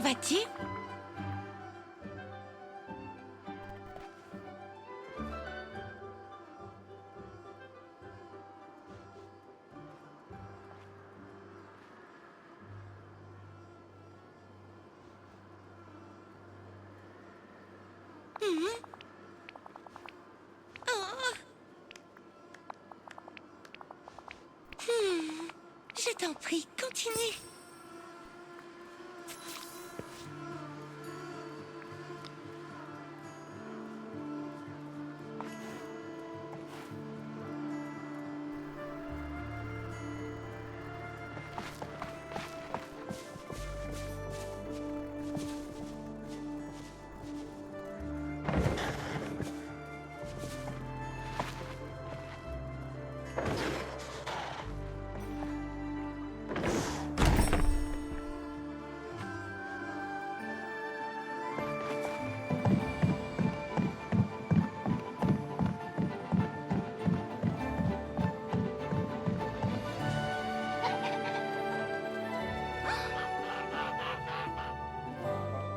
vas-tu? Je t'en prie, continue.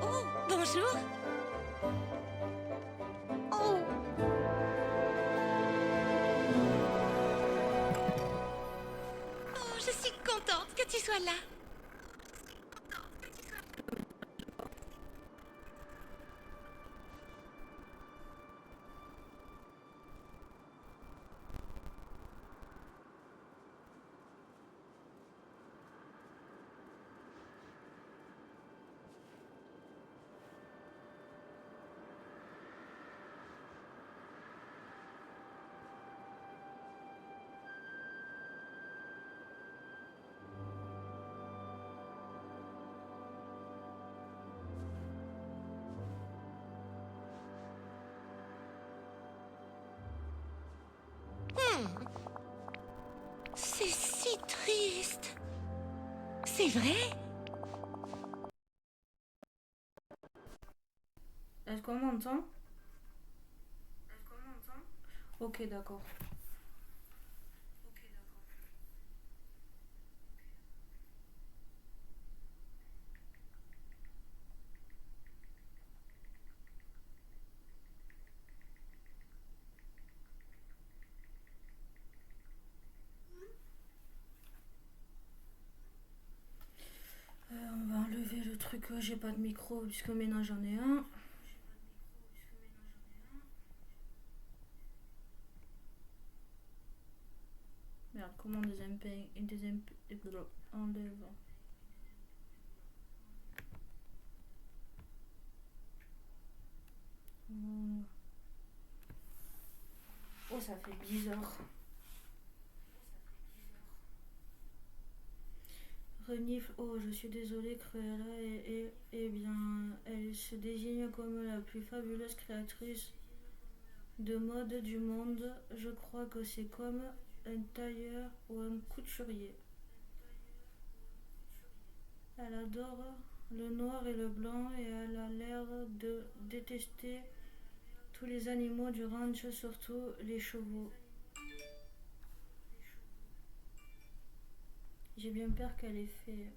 Oh, bonjour. Oh. Oh, je suis contente que tu sois là. C'est si triste. C'est vrai? Est-ce qu'on m'entend? Ok, d'accord. On va enlever le truc, j'ai pas de micro puisque maintenant j'en ai un. Merde, comment enlève. Oh, ça fait bizarre. Renifle, oh, je suis désolée, Cruella, et bien, elle se désigne comme la plus fabuleuse créatrice de mode du monde. Je crois que c'est comme un tailleur ou un couturier. Elle adore le noir et le blanc et elle a l'air de détester tous les animaux du ranch, surtout les chevaux. J'ai bien peur qu'elle ait fait.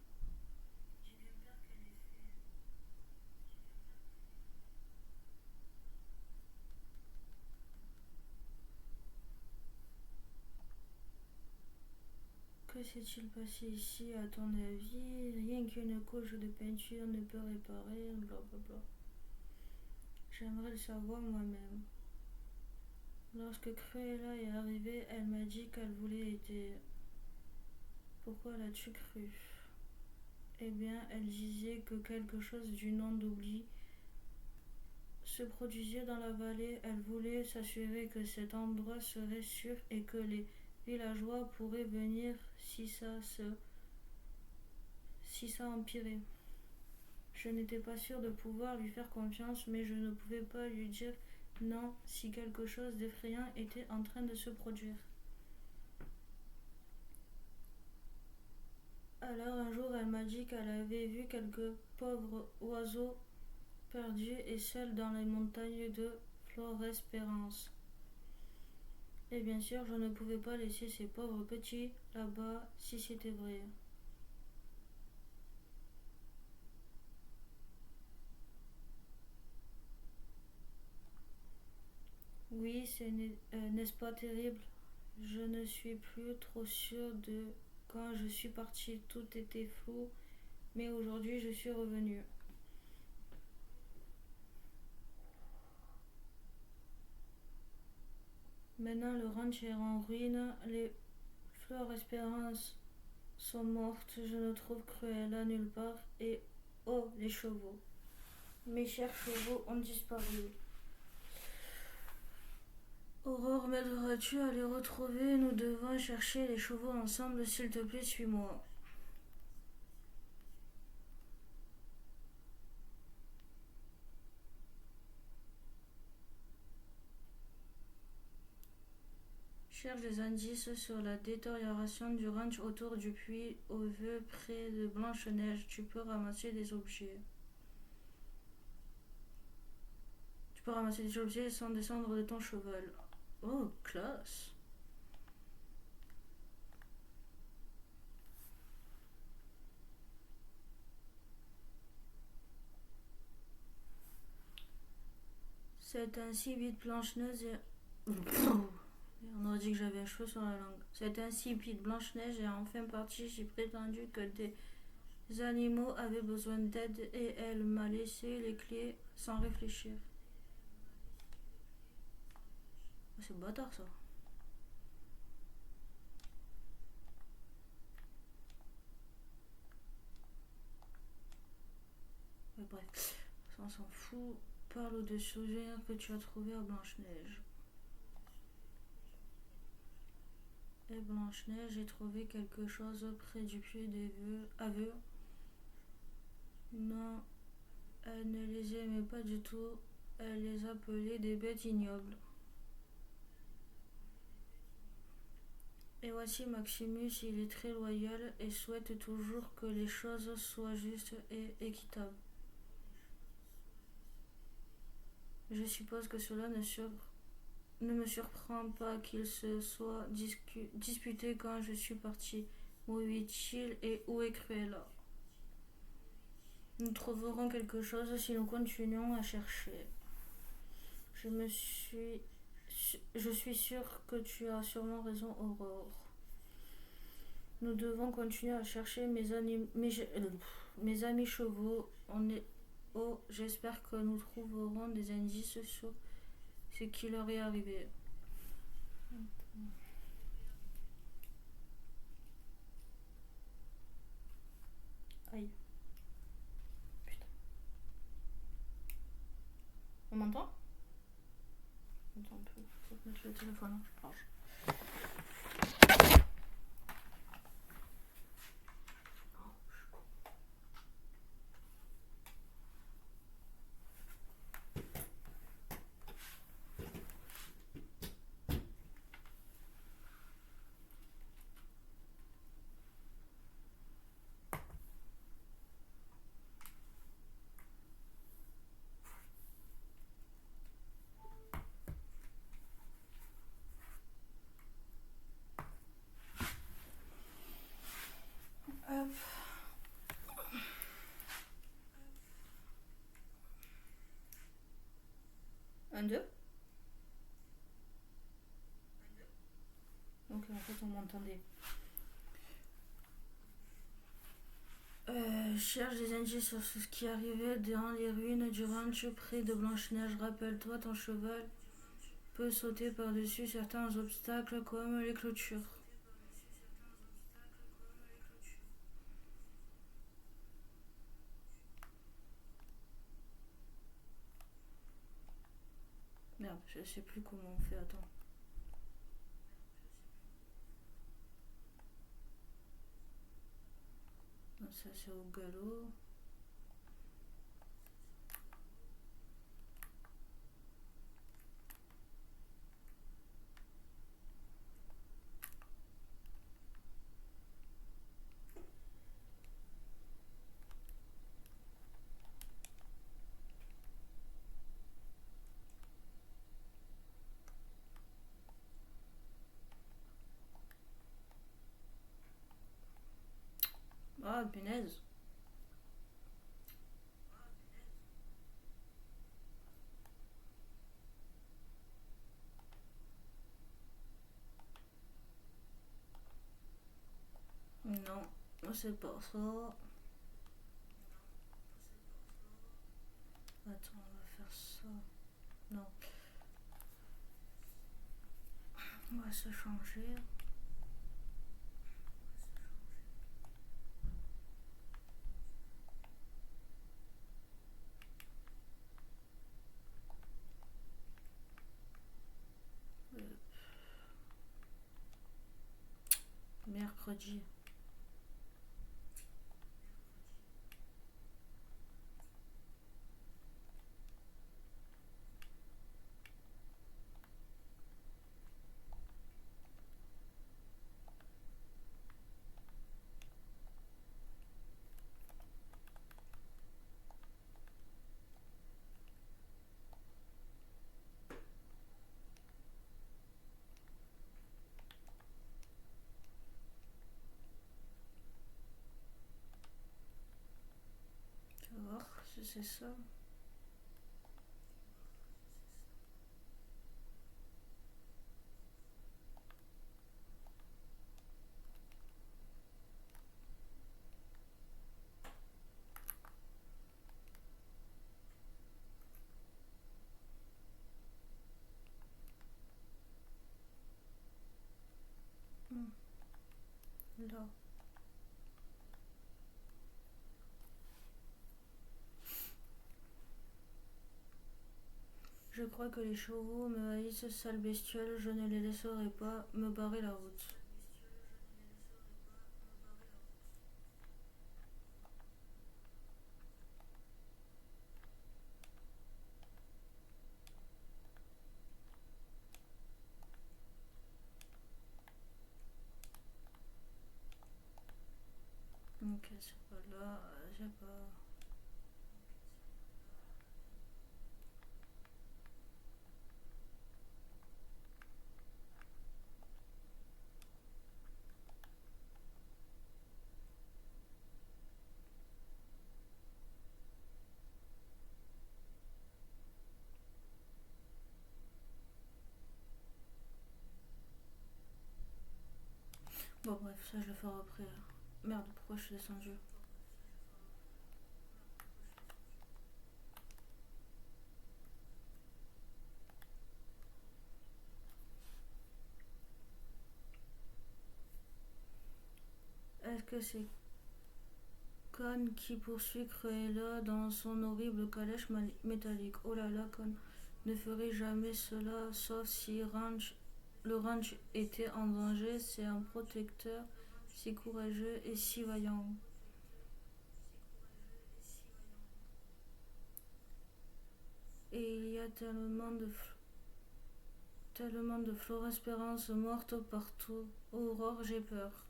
Que s'est-il passé ici à ton avis? Rien qu'une couche de peinture ne peut réparer, blablabla. J'aimerais le savoir moi-même. Lorsque Cruella est arrivée, elle m'a dit qu'elle voulait aider. Pourquoi l'as-tu cru? Eh bien, elle disait que quelque chose du nom d'oubli se produisait dans la vallée. Elle voulait s'assurer que cet endroit serait sûr et que les villageois pourraient venir si ça empirait. Je n'étais pas sûre de pouvoir lui faire confiance, mais je ne pouvais pas lui dire non si quelque chose d'effrayant était en train de se produire. Alors un jour, elle m'a dit qu'elle avait vu quelques pauvres oiseaux perdus et seuls dans les montagnes de Florespérance. Et bien sûr, je ne pouvais pas laisser ces pauvres petits là-bas si c'était vrai. Oui, n'est-ce pas terrible? Je ne suis plus trop sûre de quand je suis partie. Tout était flou, mais aujourd'hui je suis revenue. Maintenant le ranch est en ruine, les fleurs espérances sont mortes, je ne trouve Cruella nulle part et oh, les chevaux. Mes chers chevaux ont disparu. Aurore, m'aideras-tu à les retrouver? Nous devons chercher les chevaux ensemble, s'il te plaît, suis-moi. Cherche des indices sur la détérioration du ranch autour du puits au vœu près de Blanche-Neige. Tu peux ramasser des objets. Tu peux ramasser des objets sans descendre de ton cheval. Oh, classe. C'est ainsi vite Blanche-Neige et... On aurait dit que j'avais un cheveu sur la langue. C'est ainsi vite Blanche-Neige est enfin partie. J'ai prétendu que des animaux avaient besoin d'aide et elle m'a laissé les clés sans réfléchir. C'est bâtard ça. Mais bref, ça on s'en fout. Parle de souvenirs que tu as trouvé à Blanche-Neige. Et Blanche-Neige, j'ai trouvé quelque chose près du puits des aveux. Non, elle ne les aimait pas du tout. Elle les appelait des bêtes ignobles. Et voici Maximus, il est très loyal et souhaite toujours que les choses soient justes et équitables. Je suppose que cela ne me surprend pas qu'il se soit disputé quand je suis partie. Où est-il et où est Cruella? Nous trouverons quelque chose si nous continuons à chercher. Je suis sûre que tu as sûrement raison, Aurore. Nous devons continuer à chercher mes amis chevaux. Oh, j'espère que nous trouverons des indices sur ce qui leur est arrivé. Aïe. Putain. On m'entend? Attends un peu. Faut mettre le téléphone en charge. Hop. 1, 2. Ok, en fait, on m'entendait. Cherche des indices sur ce qui arrivait dans les ruines du ranch près de Blanche-Neige. Rappelle-toi, ton cheval peut sauter par-dessus certains obstacles comme les clôtures. Merde, je sais plus comment on fait, attends. Ça c'est au galop. Ah, punaise. C'est pas ça. Attends, on va faire ça. Non. On va se changer. Mercredi. Tu vas voir si c'est ça. Là. Je crois que les chevaux me haïssent, sale bestiole, je ne les laisserai pas me barrer la route. Ok, c'est pas là, j'ai pas... Bon bref, ça je le ferai après. Merde, pourquoi je suis descendue? Est-ce que c'est Con qui poursuit Cruella dans son horrible calèche métallique? Oh là là, Con ne ferait jamais cela, sauf si le ranch était en danger. C'est un protecteur si courageux et si vaillant. Et il y a tellement de Flora Espérance morte partout. Aurore, j'ai peur.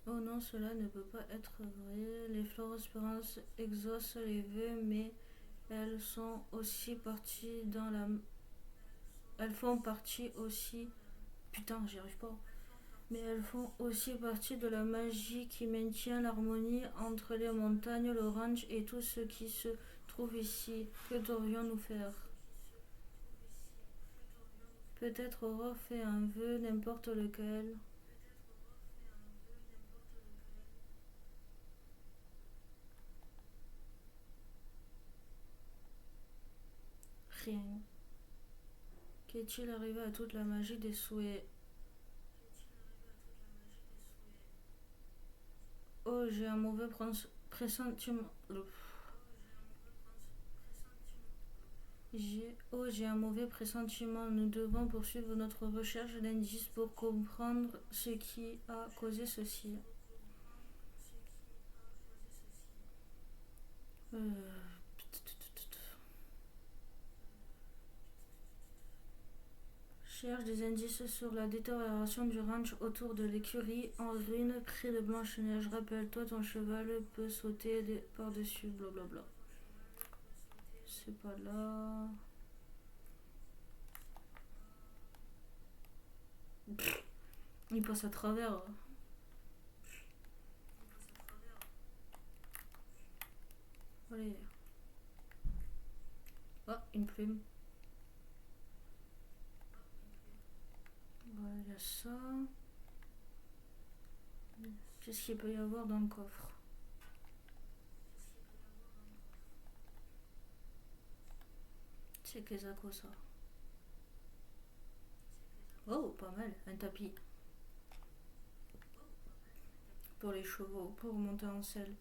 Oh non, cela ne peut pas être vrai. Les Flora Espérance exaucent les vœux, mais elles sont aussi parties dans la... Elles font partie aussi... Putain, j'y arrive pas. Mais elles font aussi partie de la magie qui maintient l'harmonie entre les montagnes, le ranch et tout ce qui se trouve ici. Que devrions-nous faire? Peut-être Aurore fait un vœu, n'importe lequel. Rien. Qu'est-il arrivé à toute la magie des souhaits? Oh, j'ai un mauvais pressentiment. J'ai un mauvais pressentiment. Nous devons poursuivre notre recherche d'indices pour comprendre ce qui a causé ceci. Cherche des indices sur la détérioration du ranch autour de l'écurie en ruine près de Blanche-Neige. Rappelle-toi, ton cheval peut sauter par-dessus, blablabla. C'est pas là. Il passe à travers. Allez. Ah, une plume. Ouais, il y a ça. Qu'est-ce qu'il peut y avoir dans le coffre? C'est que ça quoi ça? Oh, pas mal, un tapis. Pour les chevaux, pour monter en selle.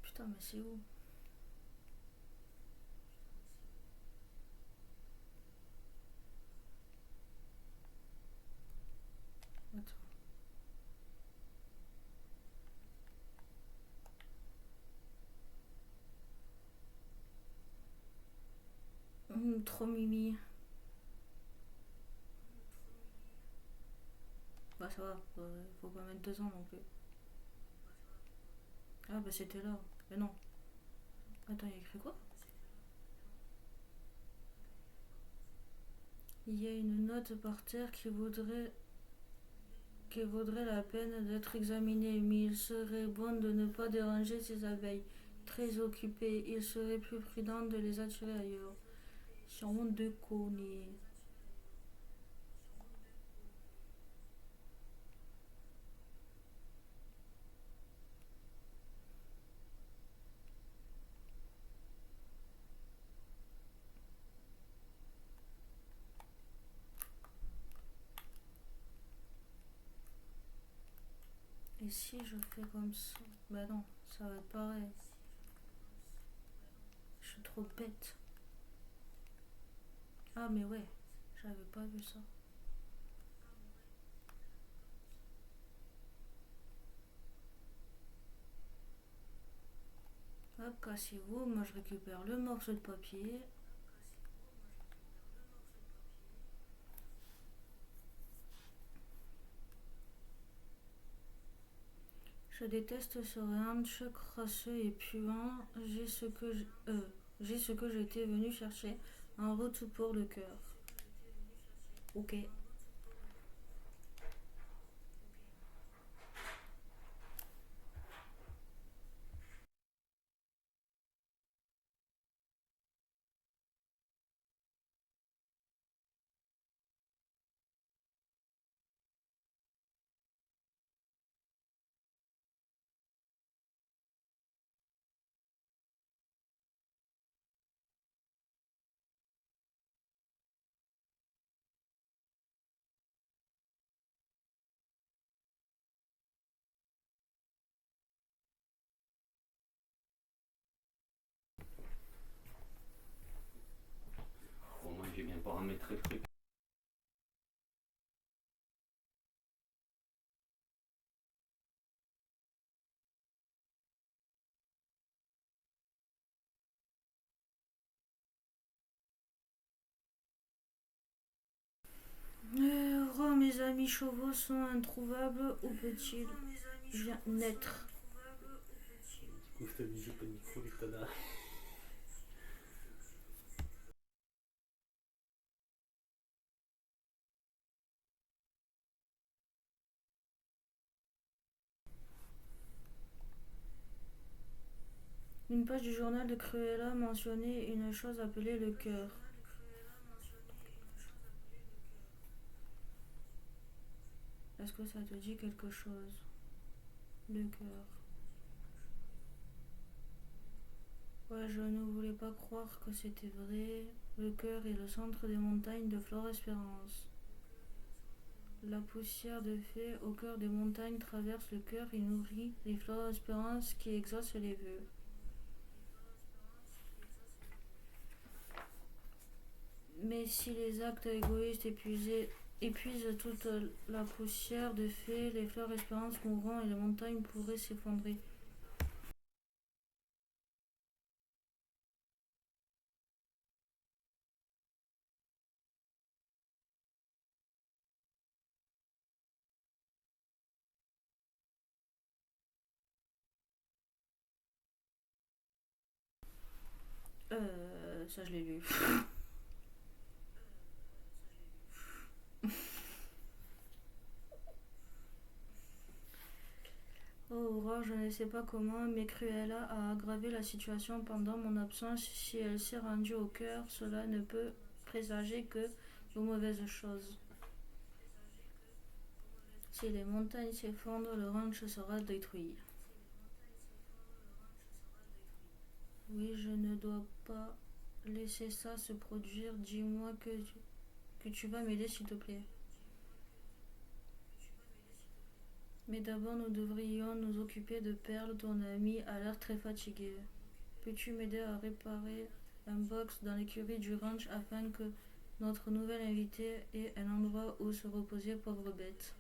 Putain, mais c'est où? Attends. Trop mimi. Bah ça va, faut pas mettre 2 ans non plus. Ah bah c'était là. Mais non. Attends, il y a écrit quoi? Il y a une note par terre qui vaudrait la peine d'être examinée, mais il serait bon de ne pas déranger ces abeilles. Très occupées, il serait plus prudent de les attirer ailleurs. Sans déconner. Et si je fais comme ça? Bah non, ça va être pareil. Je suis trop bête. Ah mais ouais, j'avais pas vu ça. Hop, cassez-vous, moi je récupère le morceau de papier. Je déteste ce ranch crasseux et puant. J'ai ce que j'étais venu chercher. En route pour le cœur. Ok. Au moins j'ai bien paramétré le truc. Mes amis chevaux sont introuvables. Où peut-il bien naître? Du coup, je te dis, j'ai pas de micro, les connards. Une page du journal de Cruella mentionnait une chose appelée le cœur. Est-ce que ça te dit quelque chose? Le cœur. Ouais, je ne voulais pas croire que c'était vrai. Le cœur est le centre des montagnes de Flore-Espérance. La poussière de fée au cœur des montagnes traverse le cœur et nourrit les Flore-Espérance qui exaucent les vœux. Mais si les actes égoïstes épuisent toute la poussière de fée, les fleurs espérances mourront et les montagnes pourraient s'effondrer. Ça je l'ai lu. Oh, Aurore, je ne sais pas comment, mais Cruella a aggravé la situation pendant mon absence. Si elle s'est rendue au cœur, cela ne peut présager que de mauvaises choses. Si les montagnes s'effondrent, le ranch sera détruit. Oui, je ne dois pas laisser ça se produire. Dis-moi que tu vas m'aider, s'il te plaît. Mais d'abord, nous devrions nous occuper de Pearl, ton amie a l'air très fatiguée. Peux-tu m'aider à réparer un box dans l'écurie du ranch afin que notre nouvelle invitée ait un endroit où se reposer, pauvre bête.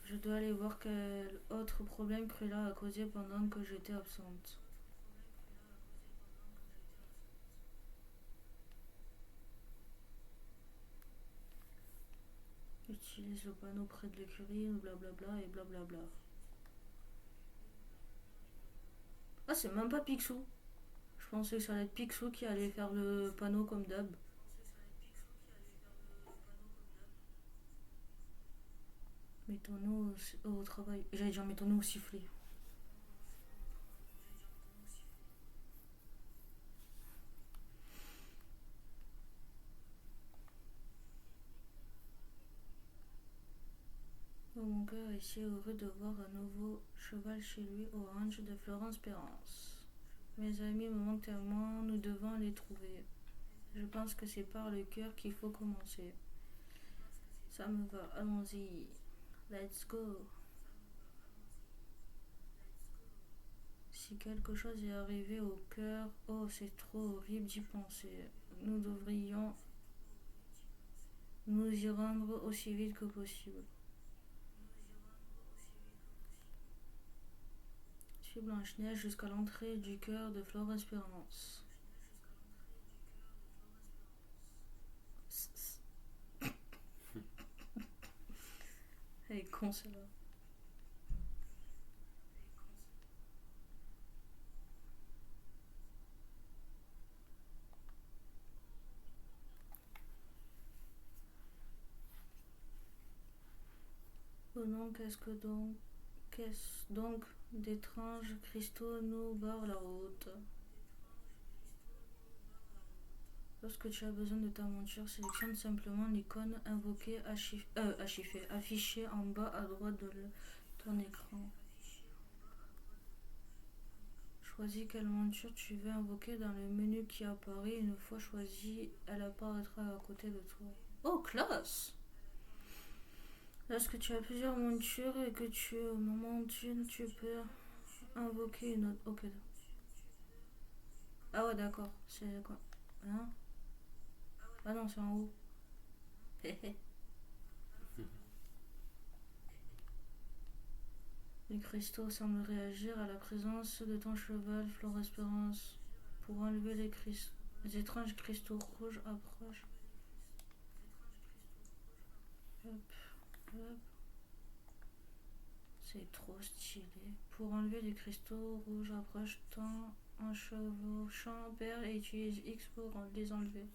Je dois aller voir quel autre problème Cruella a causé pendant que j'étais absente. Utilise le panneau près de l'écurie, blablabla et blablabla. Ah, c'est même pas Picsou. Je pensais que ça allait être Picsou qui allait faire le panneau comme d'hab. Mettons-nous au travail. J'allais dire mettons-nous au sifflet. Oh, mon cœur est si heureux de voir un nouveau cheval chez lui au ranch de Florence Perrance. Mes amis me manquent tellement, nous devons les trouver. Je pense que c'est par le cœur qu'il faut commencer. Ça me va, allons-y. Let's go. Si quelque chose est arrivé au cœur, oh, c'est trop horrible d'y penser. Nous devrions nous y rendre aussi vite que possible. Suis Blanche-Neige jusqu'à l'entrée du cœur de Flore Espérance. Elle est con celle-là. Oh non, qu'est-ce donc d'étranges cristaux nous barrent la route. Lorsque tu as besoin de ta monture, sélectionne simplement l'icône invoquée affichée en bas à droite de ton écran. Choisis quelle monture tu veux invoquer dans le menu qui apparaît. Une fois choisie, elle apparaîtra à côté de toi. Oh, classe! Lorsque tu as plusieurs montures et que tu es au moment d'une, tu peux invoquer une autre. Ok. Ah ouais, d'accord. C'est quoi? Hein? Ah non, c'est en haut. Les cristaux semblent réagir à la présence de ton cheval, Flore Espérance. Pour enlever les étranges cristaux rouges, approche. Hop, hop. C'est trop stylé. Pour enlever les cristaux rouges, approche-toi en chevauchant Perle et utilise X pour les enlever.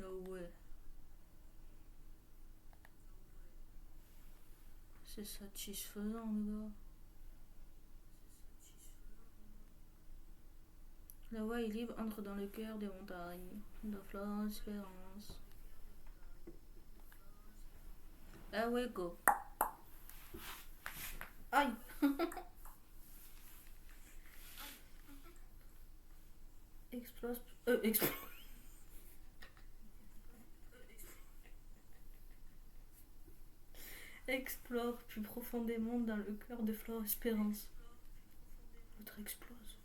Oh ouais. C'est satisfaisant, le gars. La voie est libre, entre dans le cœur des montagnes de Flore Espérance. Ah ouais, go. Aïe. Explose. Explore plus profondément dans le cœur de Flore Espérance. L'autre explose.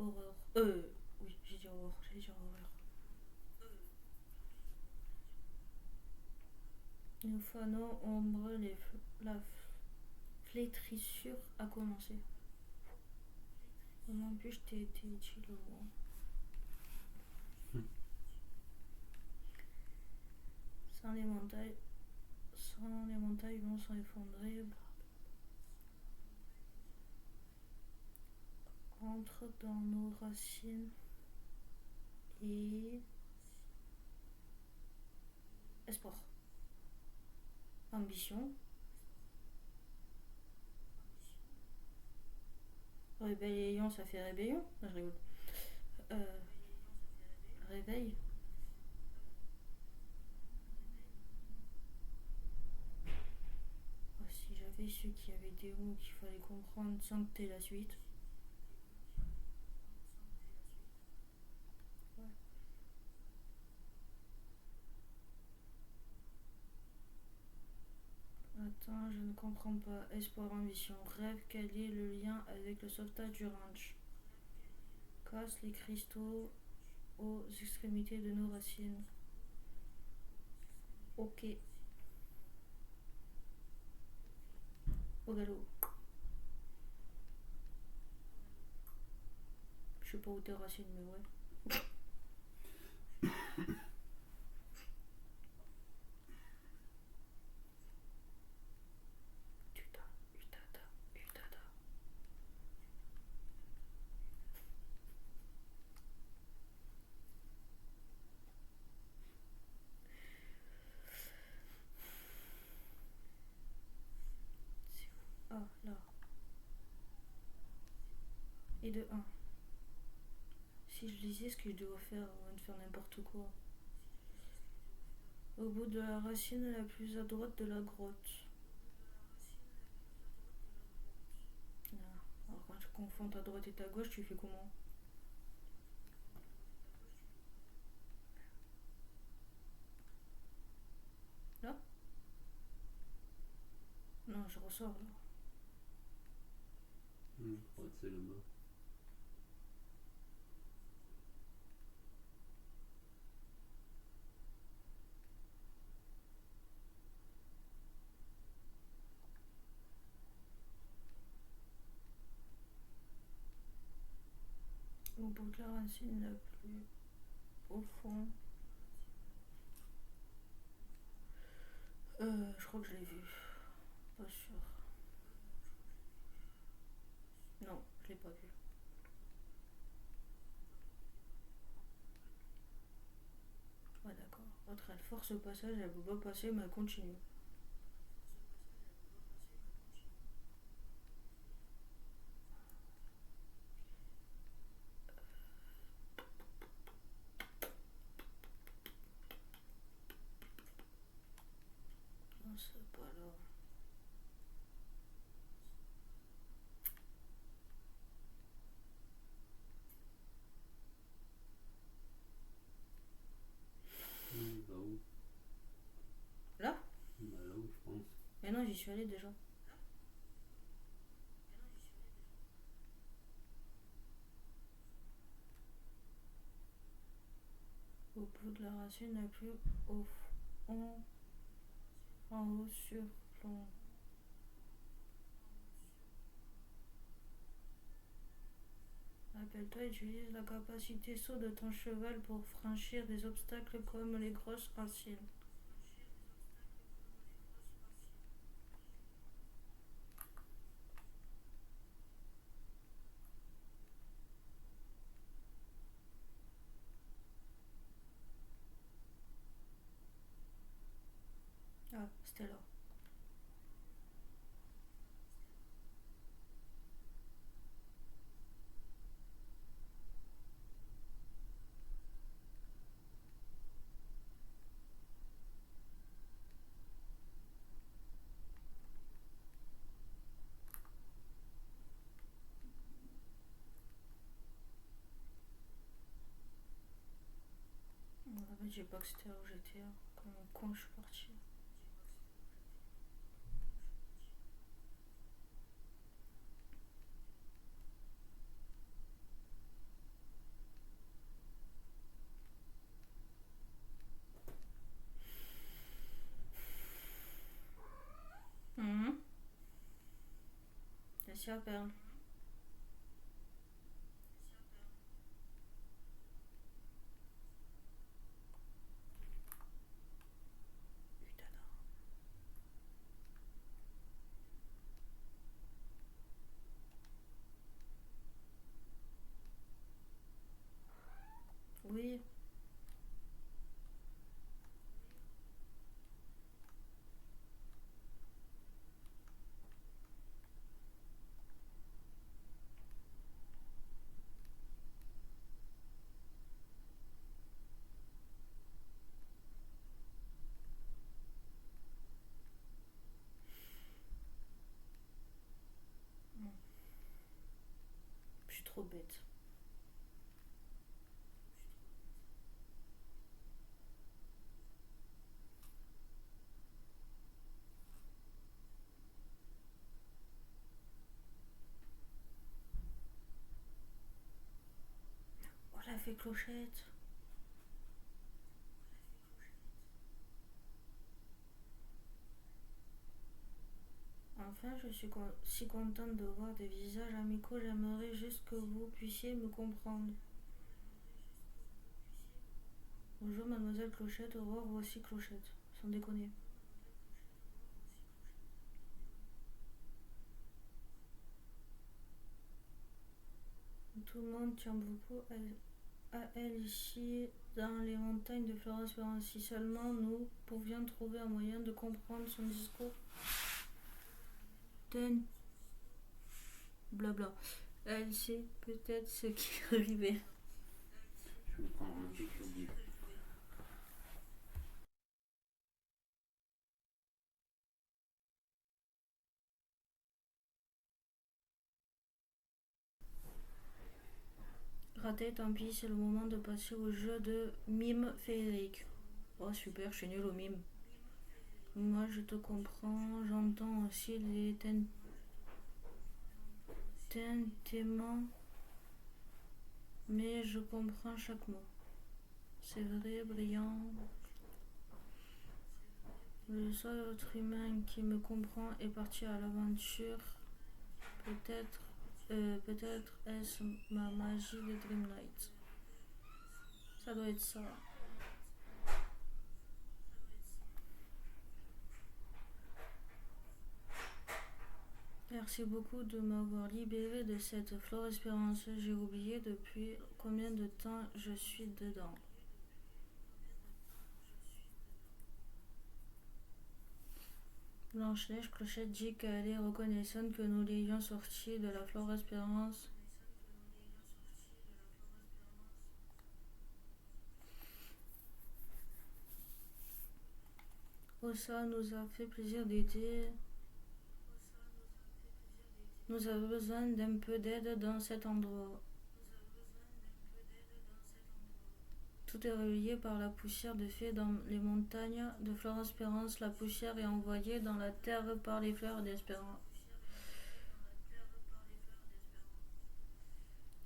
Horreur. Oui, j'ai dit horreur, j'allais dire horreur. Une fois non, ombre, la flétrissure a commencé. Comment puis-je t'aider, dit le mot. Sans les montagnes vont s'effondrer. Entre dans nos racines et espoir. Ambition. Rébellion, ça fait rébellion. Je rigole. Réveil. Oh, si j'avais su qu'il y avait des mots qu'il fallait comprendre sans que t'aies la suite. Ouais. Attends, je ne comprends pas. Espoir, ambition, rêve, quel est le lien avec le sauvetage du ranch? Casse les cristaux aux extrémités de nos racines. Ok. Au galop. Je sais pas où t'es racines, mais ouais. Utada. Ah, là. Et de 1. Si je lisais ce que je dois faire avant de faire n'importe quoi. Au bout de la racine la plus à droite de la grotte. Ah. Alors quand tu confonds ta droite et ta gauche, tu fais comment? Là? Non, je ressors là. Je crois que c'est là-bas. Au bout de la racine la plus au fond. Je crois que je l'ai vu. Pas sûr. Non, je l'ai pas vu. Ouais, d'accord. Autre, elle force au passage, elle peut pas passer, mais elle continue. Non, c'est pas là. Là-haut. Là? Là-haut, je pense. Mais non, j'y suis allée déjà. Au bout de la racine la plus au fond. En haut sur plomb. Rappelle-toi, utilise la capacité saut de ton cheval pour franchir des obstacles comme les grosses racines. Ah, c'était là. En fait, j'ai pas que c'était là où j'étais. Comme un con, je suis partie. Lucia Perle. Oui. Je suis trop bête. Oh, la fée Clochette. Enfin, je suis si contente de voir des visages amicaux. J'aimerais juste que vous puissiez me comprendre. Bonjour, mademoiselle Clochette. Au revoir, voici Clochette. Sans déconner. Tout le monde tient beaucoup à elle ici, dans les montagnes de Florence. Si seulement nous pouvions trouver un moyen de comprendre son discours. Blabla. Elle sait peut-être ce qui est arrivé. Je vais prendre un petit crédit. Raté, tant pis, c'est le moment de passer au jeu de mime féerique. Oh super, je suis nulle au mime. Moi je te comprends, j'entends aussi les tintements, mais je comprends chaque mot. C'est vrai, brillant. Le seul autre humain qui me comprend est parti à l'aventure. Peut-être est-ce ma magie de Dreamlight. Ça doit être ça. Merci beaucoup de m'avoir libéré de cette Flore Espérance. J'ai oublié depuis combien de temps je suis dedans. Blanche-Neige Clochette dit qu'elle est reconnaissante que nous l'ayons sortie de la Flore Espérance. Oh, ça nous a fait plaisir d'aider. Nous avons besoin d'un peu d'aide dans cet endroit. Tout est relayé par la poussière de fée dans les montagnes de Flore Espérance. La poussière est envoyée dans la terre par les fleurs d'espérance.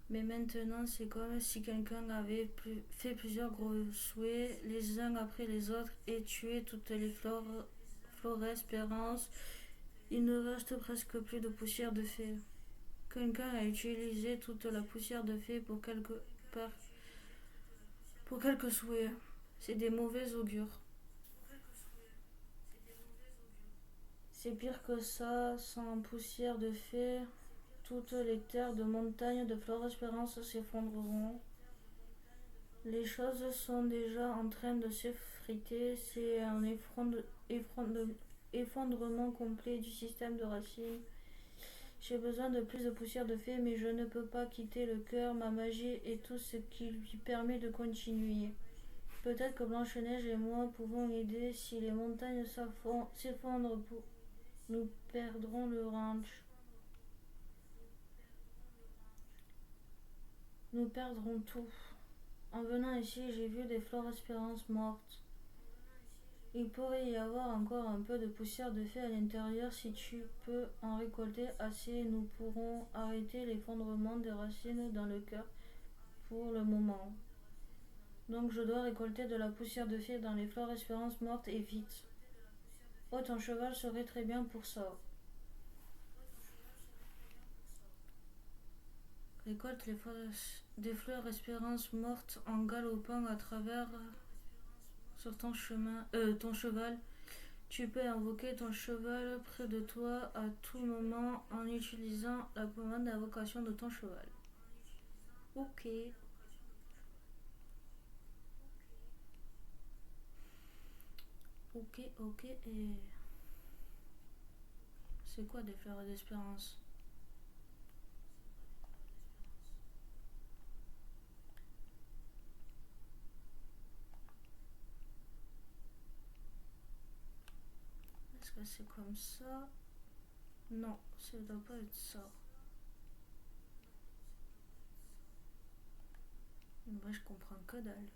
Mais maintenant, c'est comme si quelqu'un avait fait plusieurs gros souhaits, les uns après les autres, et tué toutes les flores espérances. Il ne reste presque plus de poussière de fée. Quelqu'un a utilisé toute la poussière de fée pour quelques souhaits. C'est des mauvais augures. C'est pire que ça, sans poussière de fée, toutes les terres de montagne de Flore Espérance s'effondreront. Les choses sont déjà en train de s'effriter. C'est un effondrement complet du système de racines. J'ai besoin de plus de poussière de fée, mais je ne peux pas quitter le cœur, ma magie et tout ce qui lui permet de continuer. Peut-être que Blanche-Neige et moi pouvons aider. Si les montagnes s'effondrent, nous perdrons le ranch. Nous perdrons tout. En venant ici, j'ai vu des flores espérances mortes. Il pourrait y avoir encore un peu de poussière de fée à l'intérieur. Si tu peux en récolter assez, nous pourrons arrêter l'effondrement des racines dans le cœur pour le moment. Donc je dois récolter de la poussière de fée dans les flores espérances mortes et vite. Oh, ton cheval serait très bien pour ça. Récolte des fleurs espérance mortes en galopant à travers sur ton chemin, ton cheval. Tu peux invoquer ton cheval près de toi à tout moment en utilisant la commande d'invocation de ton cheval. Ok. Ok. Et c'est quoi des fleurs d'espérance? Est-ce que c'est comme ça? Non, ça doit pas être ça. Moi, je comprends que dalle.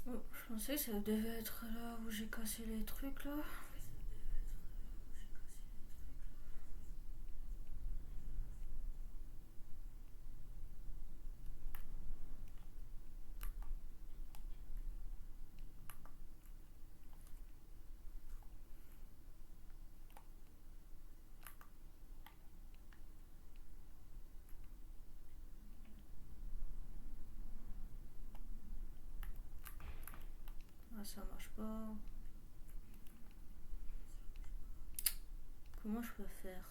Oh, je pensais que ça devait être là où j'ai cassé les trucs là. Ah, ça marche pas. Comment je peux faire?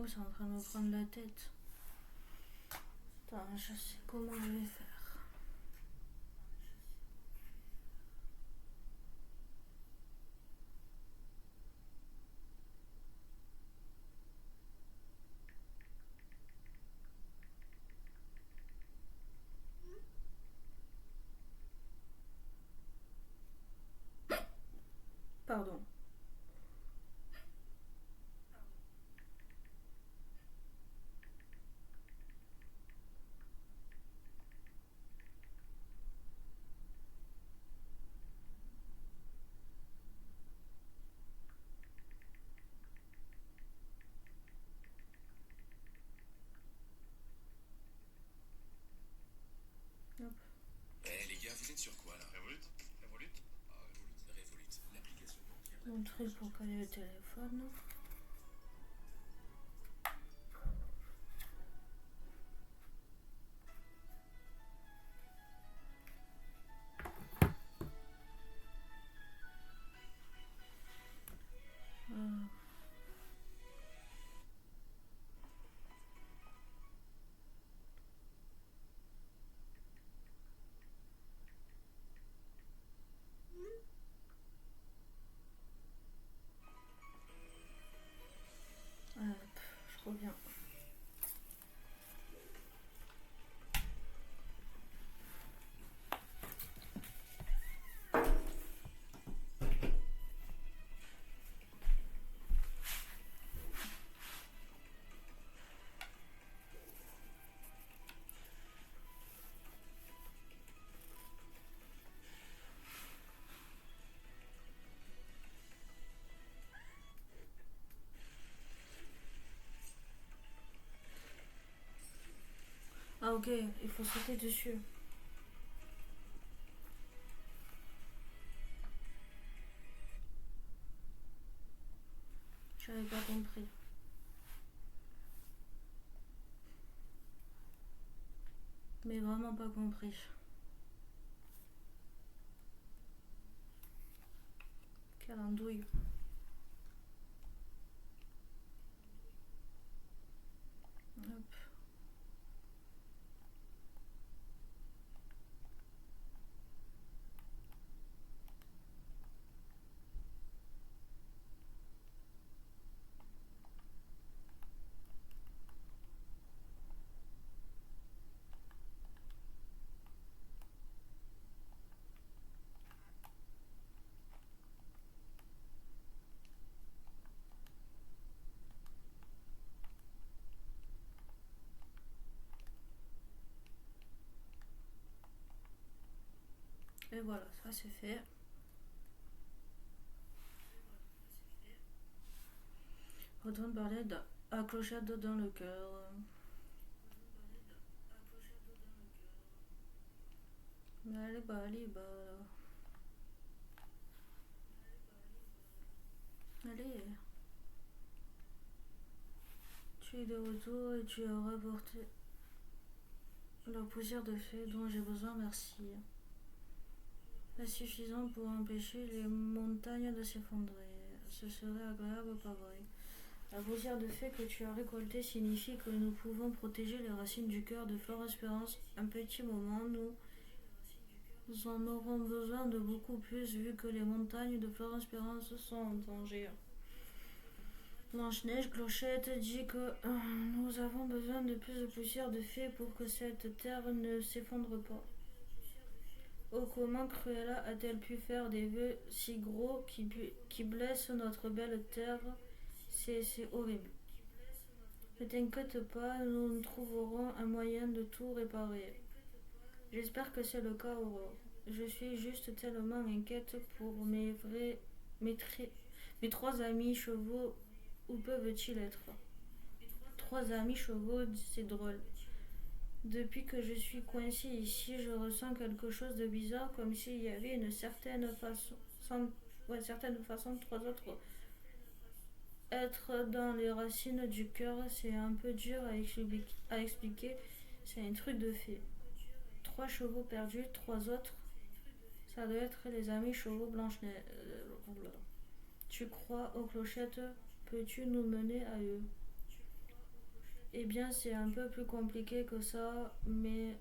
Oh, c'est en train de me prendre la tête. Attends, je sais comment je vais faire. Pardon. Hop. Eh les gars, vous êtes sur quoi là? Revolut? Revolut? Ah, Revolut, l'application bancaire. Mon truc pour caler le téléphone. Je reviens. Ah ok, il faut sauter dessus. J'avais pas compris. Mais vraiment pas compris. Quelle andouille. Et voilà, ça c'est fait. Retourne parler à clochette dans le cœur. Maliba, liba. Allez. Tu es de retour et tu as rapporté la poussière de fée dont j'ai besoin, merci. Pas suffisant pour empêcher les montagnes de s'effondrer. Ce serait agréable, pas vrai? La poussière de fée que tu as récoltée signifie que nous pouvons protéger les racines du cœur de Flore Espérance un petit moment. Nous en aurons besoin de beaucoup plus vu que les montagnes de Flore Espérance sont en danger. Blanche-Neige Clochette dit que nous avons besoin de plus de poussière de fée pour que cette terre ne s'effondre pas. Oh, comment Cruella a-t-elle pu faire des vœux si gros qui blessent notre belle terre? C'est horrible. Ne t'inquiète pas, nous trouverons un moyen de tout réparer. J'espère que c'est le cas, Aurore. Je suis juste tellement inquiète pour mes 3 amis chevaux. Où peuvent-ils être? 3 amis chevaux, c'est drôle. Depuis que je suis coincée ici, je ressens quelque chose de bizarre, comme s'il y avait une certaine façon, 3 autres. Être dans les racines du cœur, c'est un peu dur à expliquer. C'est un truc de fée. 3 chevaux perdus, 3 autres. Ça doit être les amis chevaux Blanche-Neige. Tu crois aux clochettes? Peux-tu nous mener à eux? Eh bien, c'est un peu plus compliqué que ça, mais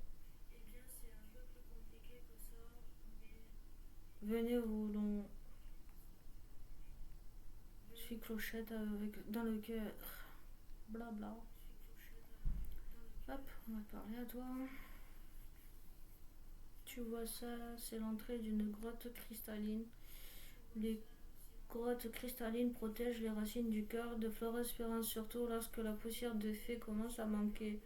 venez voulons. Je suis clochette dans le cœur. Blabla. Hop, on va parler à toi. Tu vois ça, c'est l'entrée d'une grotte cristalline. Les grottes cristallines protègent les racines du cœur de Flore Espérance, surtout lorsque la poussière de fée commence à manquer.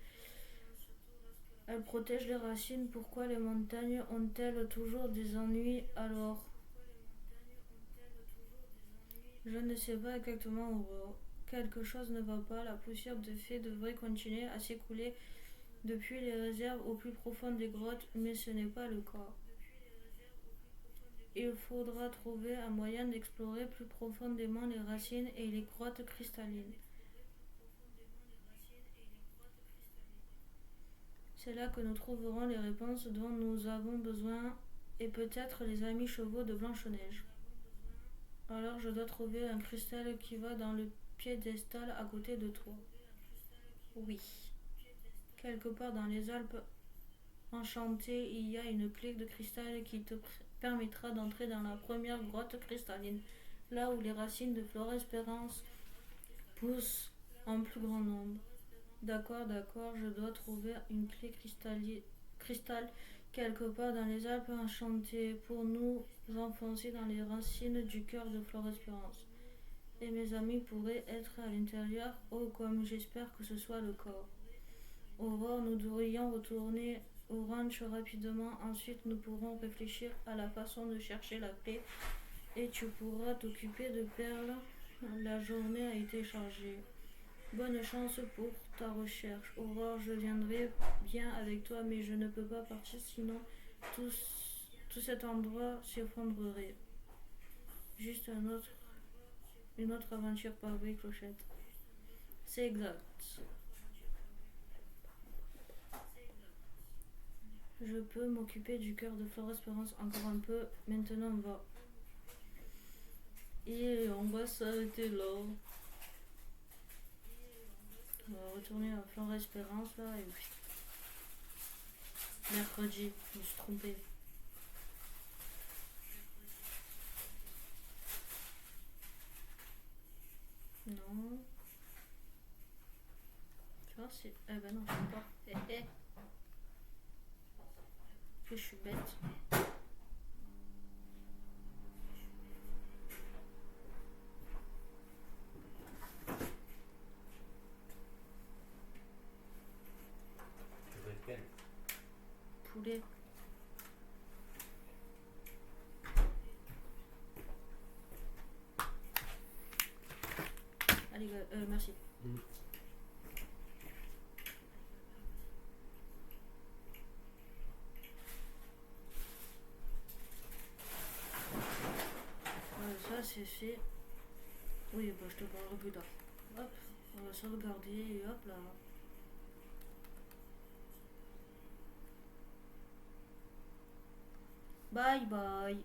Elles protègent les racines. Pourquoi les montagnes ont-elles toujours des ennuis alors? Je ne sais pas exactement, Aurore. Quelque chose ne va pas. La poussière de fée devrait continuer à s'écouler depuis les réserves au plus profond des grottes, mais ce n'est pas le cas. Il faudra trouver un moyen d'explorer plus profondément les racines et les grottes cristallines. C'est là que nous trouverons les réponses dont nous avons besoin et peut-être les amis chevaux de Blanche-Neige. Alors je dois trouver un cristal qui va dans le piédestal à côté de toi. Oui. Quelque part dans les Alpes enchantées, il y a une clé de cristal qui te permettra d'entrer dans la première grotte cristalline, là où les racines de Flore Espérance poussent en plus grand nombre. D'accord, je dois trouver une clé cristal quelque part dans les Alpes enchantées pour nous enfoncer dans les racines du cœur de Flore Espérance. Et mes amis pourraient être à l'intérieur. Oh, comme j'espère que ce soit le cas. Aurore, nous devrions retourner au ranch rapidement. Ensuite, nous pourrons réfléchir à la façon de chercher la clé. Et tu pourras t'occuper de Perle. La journée a été chargée. Bonne chance pour ta recherche. Aurore, je viendrai bien avec toi, mais je ne peux pas partir sinon tout cet endroit s'effondrerait. Juste une autre aventure pas vrai, Clochette. C'est exact. Je peux m'occuper du cœur de Flore Espérance encore un peu. Maintenant, on va. Et on va s'arrêter là. On va retourner à Flore Espérance là et puis. Mercredi, je me suis trompée. Non. Tu vois, c'est. Eh ben non, je sais pas. Que je suis bête. Tu veux lequel? Poulet. Merci. Mm. Voilà, ça c'est fait. Oui, bah, je te parlerai plus tard. Hop, on va sauvegarder et hop là. Bye bye.